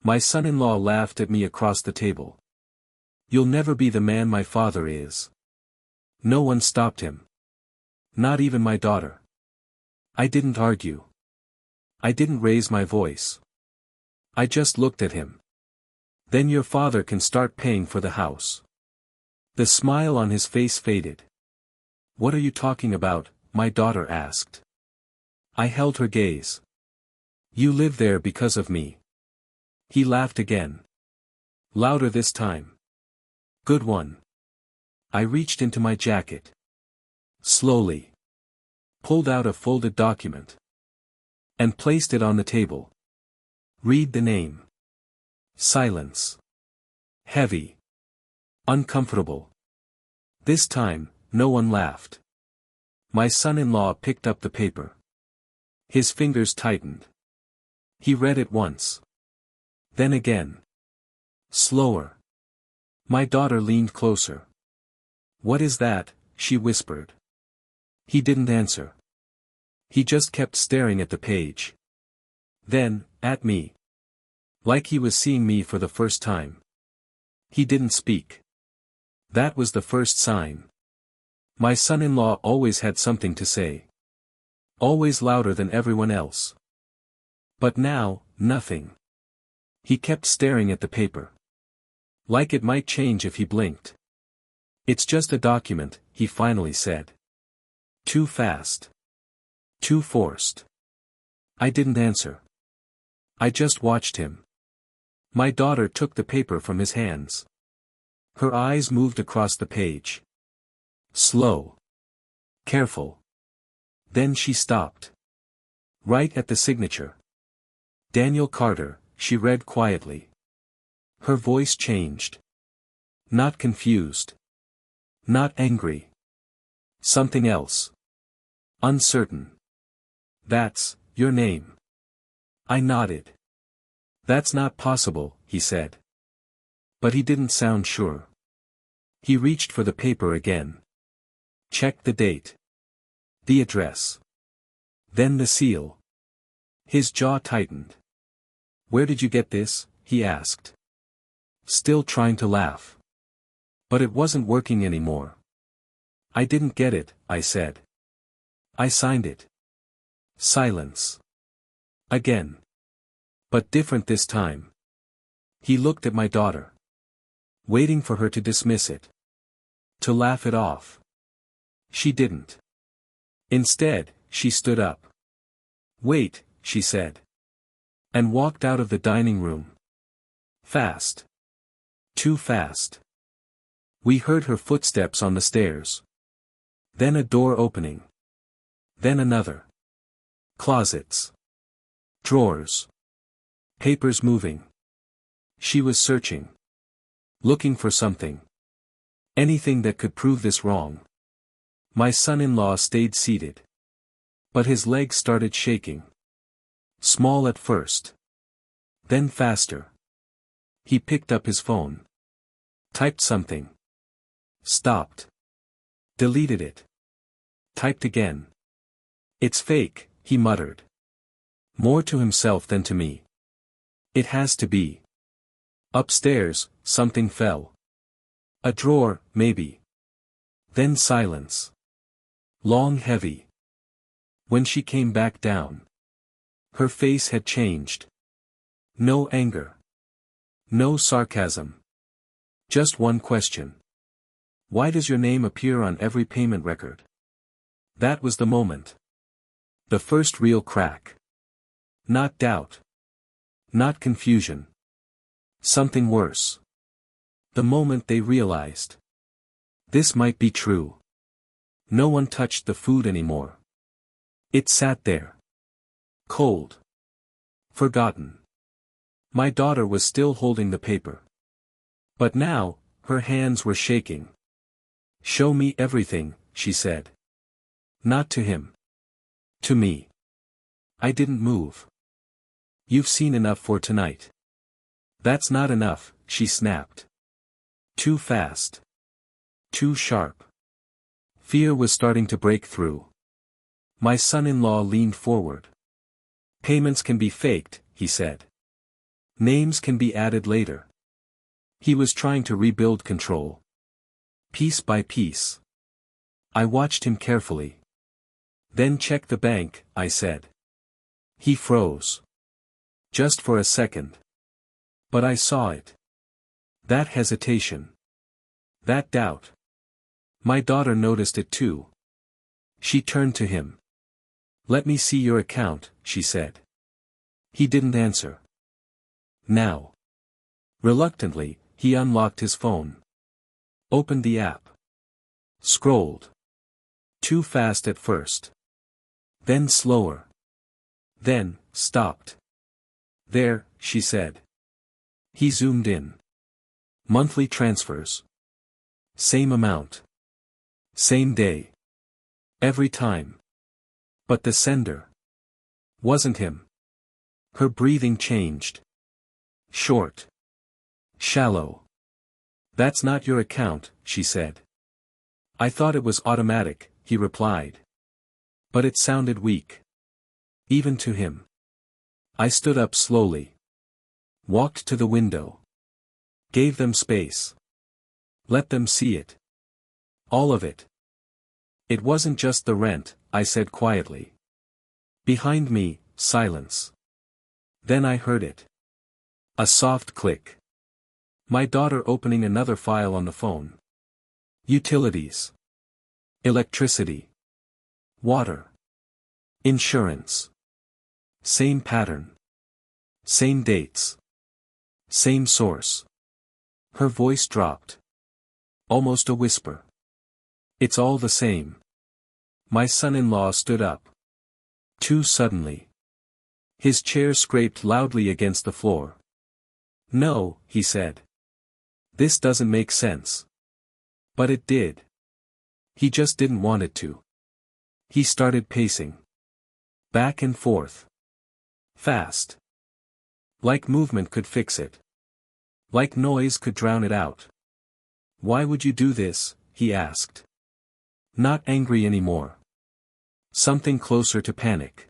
My son-in-law laughed at me across the table. You'll never be the man my father is. No one stopped him. Not even my daughter. I didn't argue. I didn't raise my voice. I just looked at him. Then your father can start paying for the house. The smile on his face faded. What are you talking about? My daughter asked. I held her gaze. You live there because of me. He laughed again. Louder this time. Good one. I reached into my jacket. Slowly. Pulled out a folded document. And placed it on the table. Read the name. Silence. Heavy. Uncomfortable. This time, no one laughed. My son-in-law picked up the paper. His fingers tightened. He read it once. Then again. Slower. My daughter leaned closer. What is that? She whispered. He didn't answer. He just kept staring at the page. Then, at me. Like he was seeing me for the first time. He didn't speak. That was the first sign. My son-in-law always had something to say. Always louder than everyone else. But now, nothing. He kept staring at the paper. Like it might change if he blinked. It's just a document, he finally said. Too fast. Too forced. I didn't answer. I just watched him. My daughter took the paper from his hands. Her eyes moved across the page. Slow. Careful. Then she stopped. Right at the signature. Daniel Carter, she read quietly. Her voice changed. Not confused. Not angry. Something else. Uncertain. That's your name. I nodded. That's not possible, he said. But he didn't sound sure. He reached for the paper again. Checked the date. The address. Then the seal. His jaw tightened. Where did you get this? He asked. Still trying to laugh. But it wasn't working anymore. I didn't get it, I said. I signed it. Silence. Again. But different this time. He looked at my daughter. Waiting for her to dismiss it. To laugh it off. She didn't. Instead, she stood up. Wait, she said. And walked out of the dining room. Fast. Too fast. We heard her footsteps on the stairs. Then a door opening. Then another. Closets. Drawers. Papers moving. She was searching. Looking for something. Anything that could prove this wrong. My son-in-law stayed seated. But his legs started shaking. Small at first. Then faster. He picked up his phone. Typed something. Stopped. Deleted it. Typed again. It's fake, he muttered. More to himself than to me. It has to be. Upstairs, something fell. A drawer, maybe. Then silence. Long, heavy. When she came back down. Her face had changed. No anger. No sarcasm. Just one question. Why does your name appear on every payment record? That was the moment. The first real crack. Not doubt. Not confusion. Something worse. The moment they realized. This might be true. No one touched the food anymore. It sat there. Cold. Forgotten. My daughter was still holding the paper. But now, her hands were shaking. Show me everything, she said. Not to him. To me. I didn't move. You've seen enough for tonight. That's not enough, she snapped. Too fast. Too sharp. Fear was starting to break through. My son-in-law leaned forward. Payments can be faked, he said. Names can be added later. He was trying to rebuild control. Piece by piece. I watched him carefully. Then check the bank, I said. He froze. Just for a second. But I saw it. That hesitation. That doubt. My daughter noticed it too. She turned to him. "Let me see your account," she said. He didn't answer. Now. Reluctantly, he unlocked his phone. Opened the app. Scrolled. Too fast at first. Then slower. Then, stopped. "There," she said. He zoomed in. Monthly transfers. Same amount. Same day. Every time. But the sender wasn't him. Her breathing changed. Short. Shallow. "That's not your account," she said. "I thought it was automatic," he replied. But it sounded weak. Even to him. I stood up slowly. Walked to the window. Gave them space. Let them see it. All of it. "It wasn't just the rent," I said quietly. Behind me, silence. Then I heard it. A soft click. My daughter opening another file on the phone. Utilities. Electricity. Water. Insurance. Same pattern. Same dates. Same source. Her voice dropped. Almost a whisper. "It's all the same." My son-in-law stood up. Too suddenly. His chair scraped loudly against the floor. "No," he said. "This doesn't make sense." But it did. He just didn't want it to. He started pacing. Back and forth. Fast. Like movement could fix it. Like noise could drown it out. "Why would you do this?" he asked. Not angry anymore. Something closer to panic.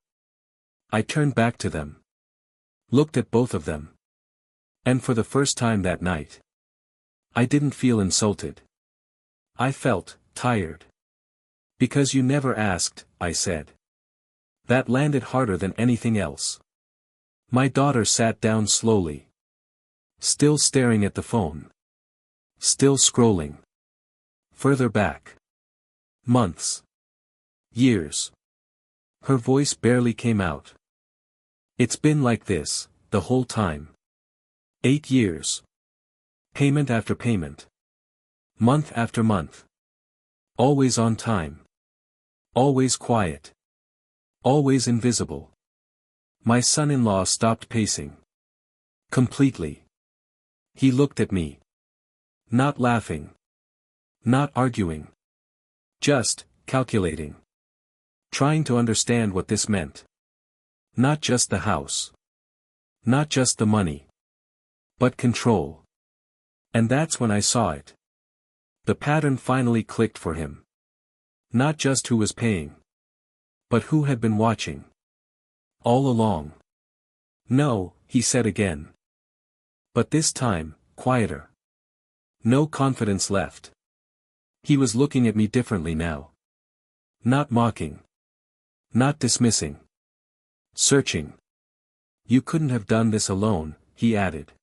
I turned back to them. Looked at both of them. And for the first time that night, I didn't feel insulted. I felt tired. "Because you never asked," I said. That landed harder than anything else. My daughter sat down slowly. Still staring at the phone. Still scrolling. Further back. Months. Years. Her voice barely came out. "It's been like this, the whole time. 8 years. Payment after payment. Month after month. Always on time. Always quiet. Always invisible." My son-in-law stopped pacing. Completely. He looked at me. Not laughing. Not arguing. Just, calculating. Trying to understand what this meant. Not just the house. Not just the money. But control. And that's when I saw it. The pattern finally clicked for him. Not just who was paying. But who had been watching. All along. "No," he said again. But this time, quieter. No confidence left. He was looking at me differently now. Not mocking. Not dismissing. Searching. "You couldn't have done this alone," he added.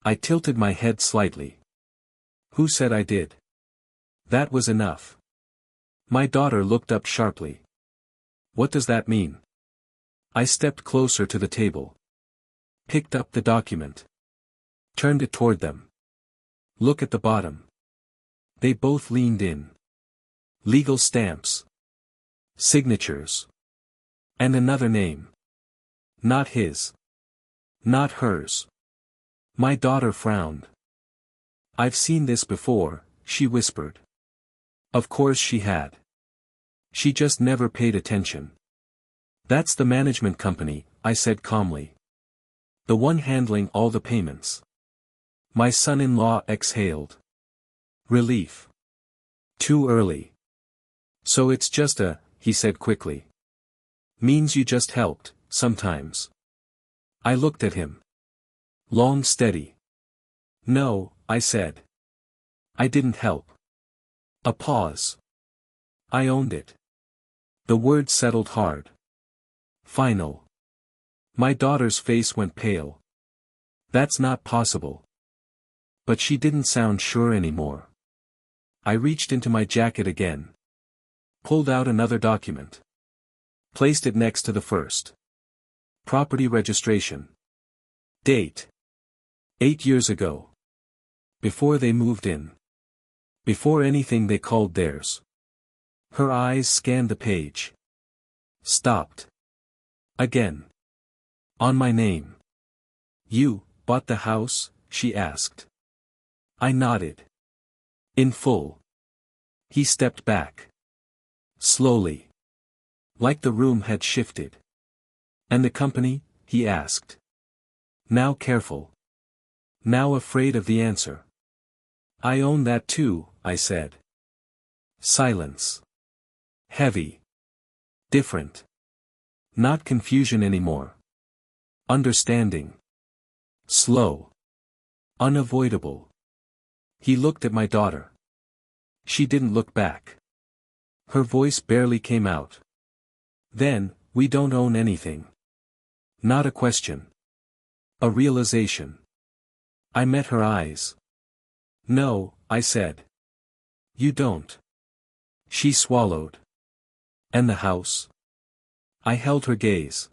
I tilted my head slightly. "Who said I did?" That was enough. My daughter looked up sharply. "What does that mean?" I stepped closer to the table. Picked up the document. Turned it toward them. "Look at the bottom." They both leaned in. Legal stamps. Signatures. And another name. Not his. Not hers. My daughter frowned. "I've seen this before," she whispered. Of course she had. She just never paid attention. "That's the management company," I said calmly. "The one handling all the payments." My son-in-law exhaled. Relief. Too early. "So it's just he said quickly. "Means you just helped, sometimes." I looked at him. Long steady. No, I said. I didn't help. A pause. I owned it. The word settled hard. Final. My daughter's face went pale. That's not possible. But she didn't sound sure anymore. I reached into my jacket again. Pulled out another document. Placed it next to the first. Property registration. Date. 8 years ago. Before they moved in. Before anything they called theirs. Her eyes scanned the page. Stopped. Again. On my name. You bought the house? She asked. I nodded. In full. He stepped back. Slowly. Like the room had shifted. And the company? He asked. Now careful. Now afraid of the answer. I own that too, I said. Silence. Heavy. Different. Not confusion anymore. Understanding. Slow. Unavoidable. He looked at my daughter. She didn't look back. Her voice barely came out. Then, we don't own anything. Not a question. A realization. I met her eyes. No, I said. You don't. She swallowed. And the house? I held her gaze.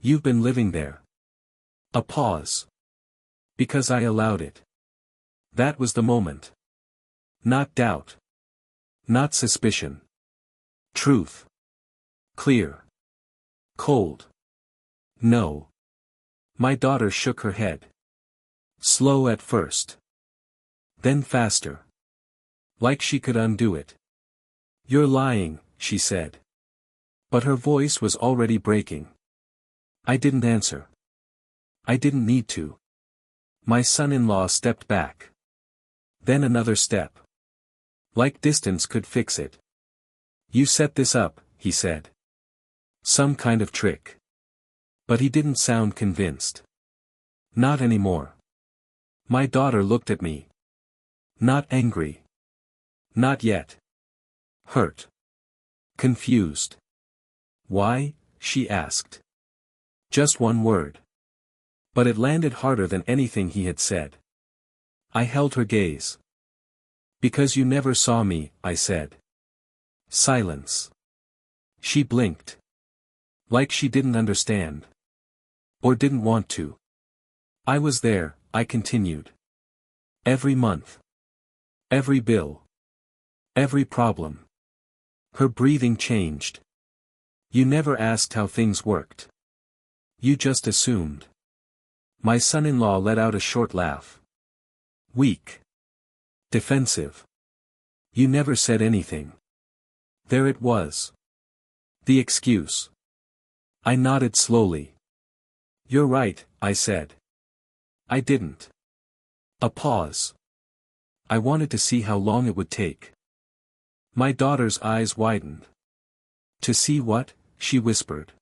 You've been living there. A pause. Because I allowed it. That was the moment. Not doubt. Not suspicion. Truth. Clear. Cold. No. My daughter shook her head. Slow at first. Then faster. Like she could undo it. You're lying, she said. But her voice was already breaking. I didn't answer. I didn't need to. My son-in-law stepped back. Then another step. Like distance could fix it. You set this up, he said. Some kind of trick. But he didn't sound convinced. Not anymore. My daughter looked at me. Not angry. Not yet. Hurt. Confused. Why? She asked. Just one word. But it landed harder than anything he had said. I held her gaze. Because you never saw me, I said. Silence. She blinked. Like she didn't understand. Or didn't want to. I was there, I continued. Every month. Every bill. Every problem. Her breathing changed. You never asked how things worked. You just assumed. My son-in-law let out a short laugh. Weak. Defensive. You never said anything. There it was. The excuse. I nodded slowly. You're right, I said. I didn't. A pause. I wanted to see how long it would take. My daughter's eyes widened. To see what? She whispered.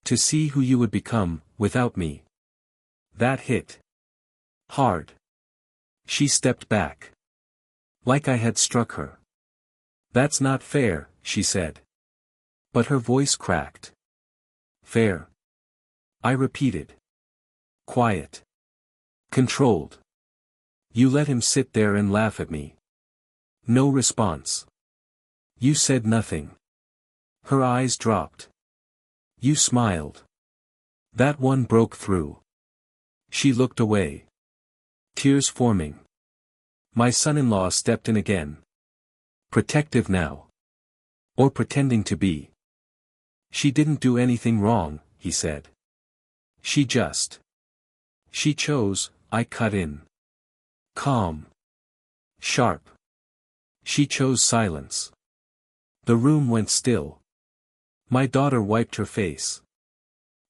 To see who you would become, without me. That hit. Hard. She stepped back. Like I had struck her. That's not fair, she said. But her voice cracked. Fair. I repeated. Quiet. Controlled. You let him sit there and laugh at me. No response. You said nothing. Her eyes dropped. You smiled. That one broke through. She looked away. Tears forming. My son-in-law stepped in again. Protective now. Or pretending to be. She didn't do anything wrong, he said. She chose, I cut in. Calm. Sharp. She chose silence. The room went still. My daughter wiped her face.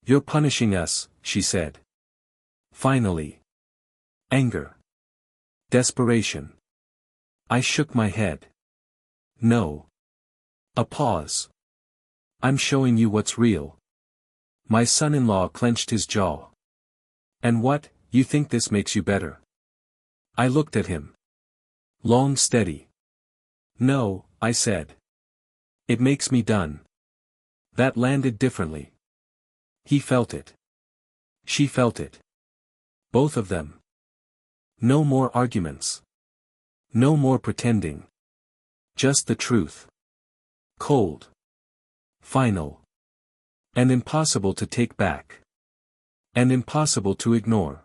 You're punishing us, she said. Finally. Anger. Desperation. I shook my head. No. A pause. I'm showing you what's real. My son-in-law clenched his jaw. And what? You think this makes you better? I looked at him. Long steady. No, I said. It makes me done. That landed differently. He felt it. She felt it. Both of them. No more arguments. No more pretending. Just the truth. Cold. Final. And impossible to take back. And impossible to ignore.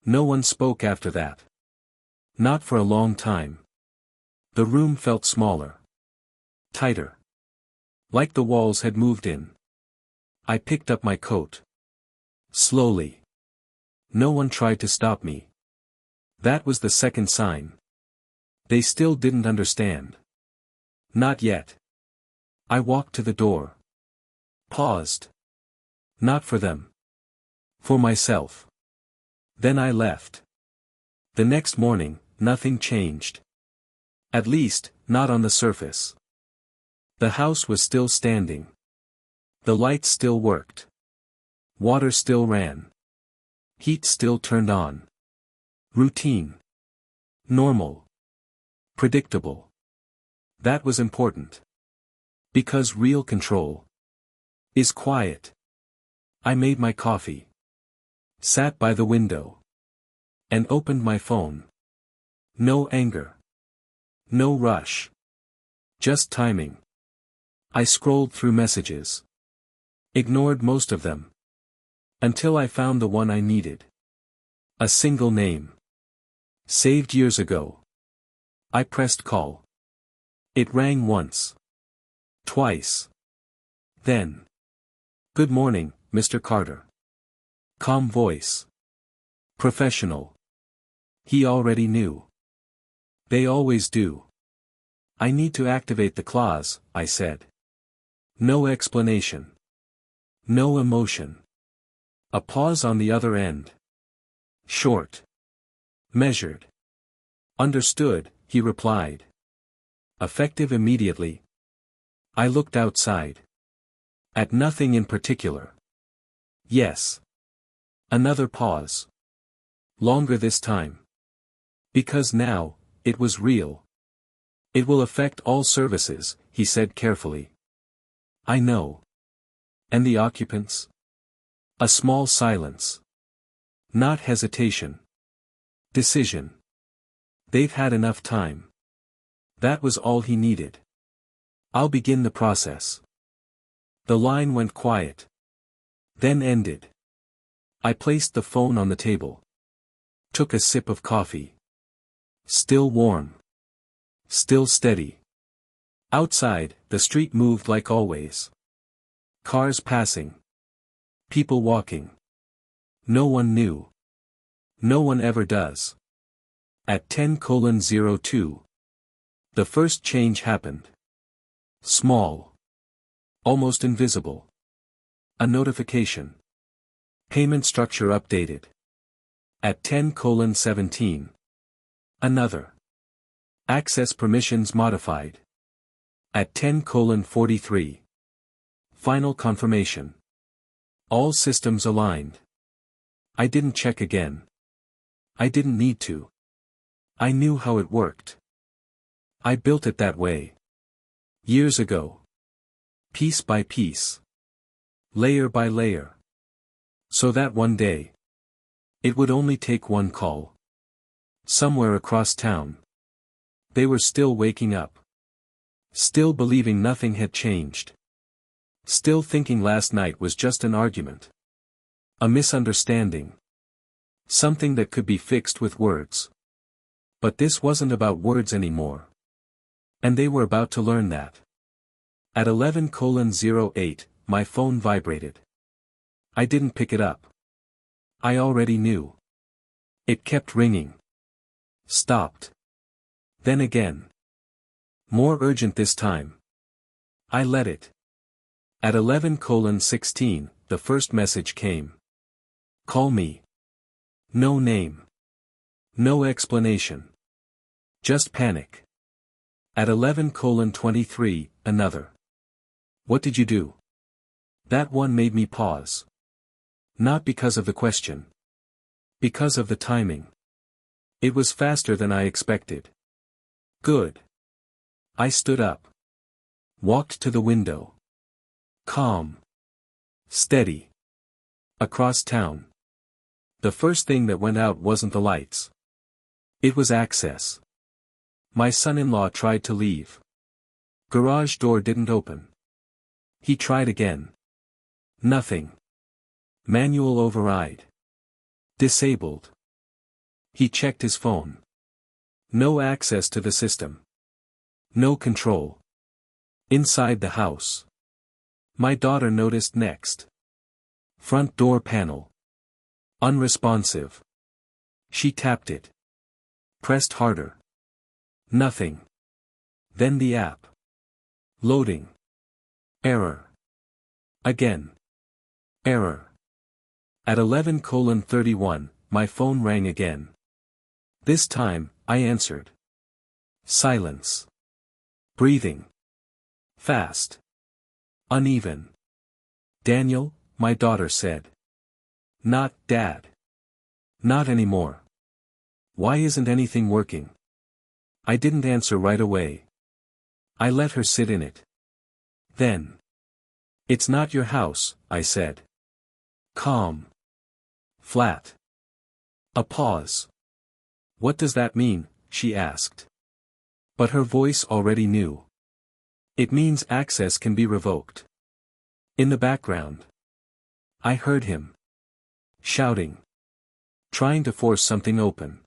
No one spoke after that. Not for a long time. The room felt smaller. Tighter. Like the walls had moved in. I picked up my coat. Slowly. No one tried to stop me. That was the second sign. They still didn't understand. Not yet. I walked to the door. Paused. Not for them. For myself. Then I left. The next morning, nothing changed. At least, not on the surface. The house was still standing. The lights still worked. Water still ran. Heat still turned on. Routine. Normal. Predictable. That was important. Because real control is quiet. I made my coffee. Sat by the window. And opened my phone. No anger. No rush. Just timing. I scrolled through messages. Ignored most of them. Until I found the one I needed. A single name. Saved years ago. I pressed call. It rang once. Twice. Then. Good morning, Mr. Carter. Calm voice. Professional. He already knew. They always do. I need to activate the clause, I said. No explanation. No emotion. A pause on the other end. Short. Measured. Understood, he replied. Effective immediately. I looked outside. At nothing in particular. Yes. Another pause. Longer this time. Because now, it was real. It will affect all services, he said carefully. I know. And the occupants? A small silence. Not hesitation. Decision. They've had enough time. That was all he needed. I'll begin the process. The line went quiet. Then ended. I placed the phone on the table. Took a sip of coffee. Still warm. Still steady. Outside, the street moved like always. Cars passing. People walking. No one knew. No one ever does. At 10:02. The first change happened. Small. Almost invisible. A notification. Payment structure updated. At 10:17. Another. Access permissions modified. At 10:43. Final confirmation. All systems aligned. I didn't check again. I didn't need to. I knew how it worked. I built it that way. Years ago. Piece by piece. Layer by layer. So that one day. It would only take one call. Somewhere across town. They were still waking up. Still believing nothing had changed. Still thinking last night was just an argument. A misunderstanding. Something that could be fixed with words. But this wasn't about words anymore. And they were about to learn that. At 11:08, my phone vibrated. I didn't pick it up. I already knew. It kept ringing. Stopped. Then again. More urgent this time. I let it. At 11:16, the first message came. Call me. No name. No explanation. Just panic. At 11:23, another. What did you do? That one made me pause. Not because of the question. Because of the timing. It was faster than I expected. Good. I stood up. Walked to the window. Calm. Steady. Across town. The first thing that went out wasn't the lights. It was access. My son-in-law tried to leave. Garage door didn't open. He tried again. Nothing. Manual override. Disabled. He checked his phone. No access to the system. No control. Inside the house. My daughter noticed next. Front door panel. Unresponsive. She tapped it. Pressed harder. Nothing. Then the app. Loading. Error. Again. Error. At 11:31, my phone rang again. This time, I answered. Silence. Breathing. Fast. Uneven. Daniel, my daughter said. Not Dad. Not anymore. Why isn't anything working? I didn't answer right away. I let her sit in it. Then. It's not your house, I said. Calm. Flat. A pause. What does that mean? She asked. But her voice already knew. It means access can be revoked. In the background. I heard him. Shouting. Trying to force something open.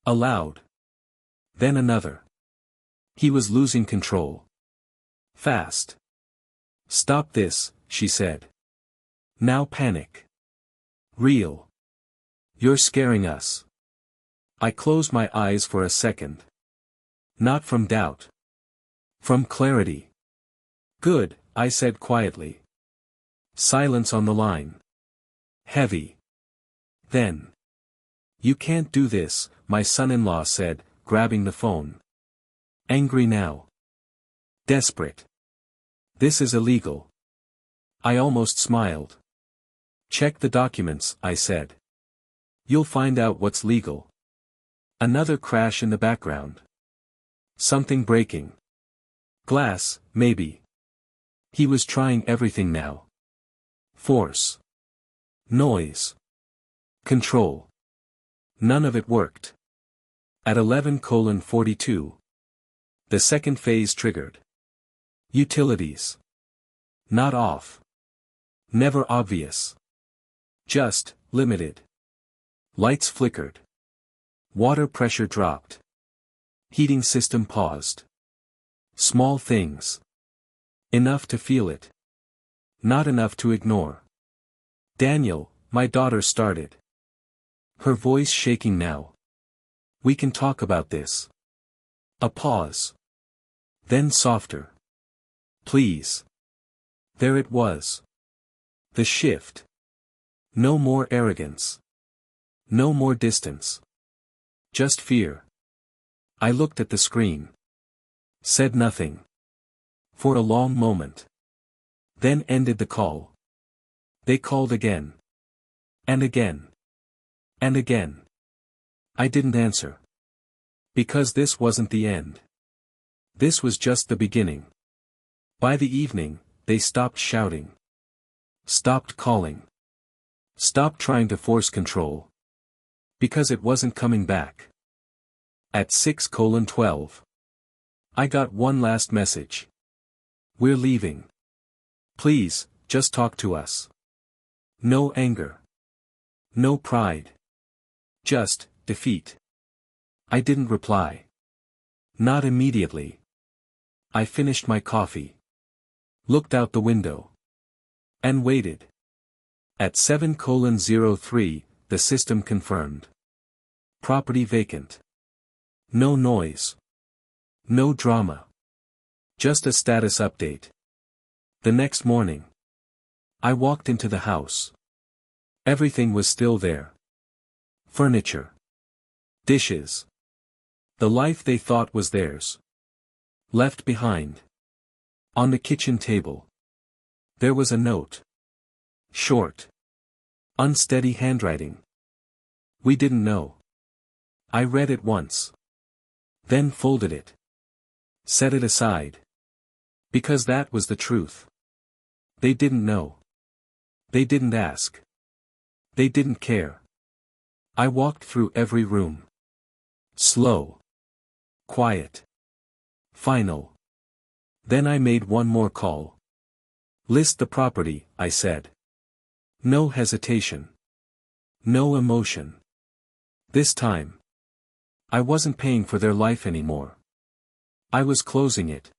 Aloud. Then another. He was losing control. Fast. Stop this, she said. Now panic. Real. You're scaring us. I closed my eyes for a second. Not from doubt. From clarity. Good, I said quietly. Silence on the line. Heavy. Then. You can't do this, my son-in-law said, grabbing the phone. Angry now. Desperate. This is illegal. I almost smiled. Check the documents, I said. You'll find out what's legal. Another crash in the background. Something breaking. Glass, maybe. He was trying everything now. Force. Noise. Control. None of it worked. At 11:42. The second phase triggered. Utilities. Not off. Never obvious. Just, limited. Lights flickered. Water pressure dropped. Heating system paused. Small things. Enough to feel it. Not enough to ignore. Daniel, my daughter started. Her voice shaking now. We can talk about this. A pause. Then softer. Please. There it was. The shift. No more arrogance. No more distance. Just fear. I looked at the screen. Said nothing. For a long moment. Then ended the call. They called again. And again. And again. I didn't answer. Because this wasn't the end. This was just the beginning. By the evening, they stopped shouting. Stopped calling. Stopped trying to force control. Because it wasn't coming back. At 6:12. I got one last message. We're leaving. Please, just talk to us. No anger. No pride. Just, defeat. I didn't reply. Not immediately. I finished my coffee. Looked out the window. And waited. At 7:03, the system confirmed. Property vacant. No noise. No drama. Just a status update. The next morning. I walked into the house. Everything was still there. Furniture. Dishes. The life they thought was theirs. Left behind. On the kitchen table. There was a note. Short. Unsteady handwriting. We didn't know. I read it once. Then folded it. Set it aside. Because that was the truth. They didn't know. They didn't ask. They didn't care. I walked through every room. Slow. Quiet. Final. Then I made one more call. List the property, I said. No hesitation. No emotion. This time. I wasn't paying for their life anymore. I was closing it.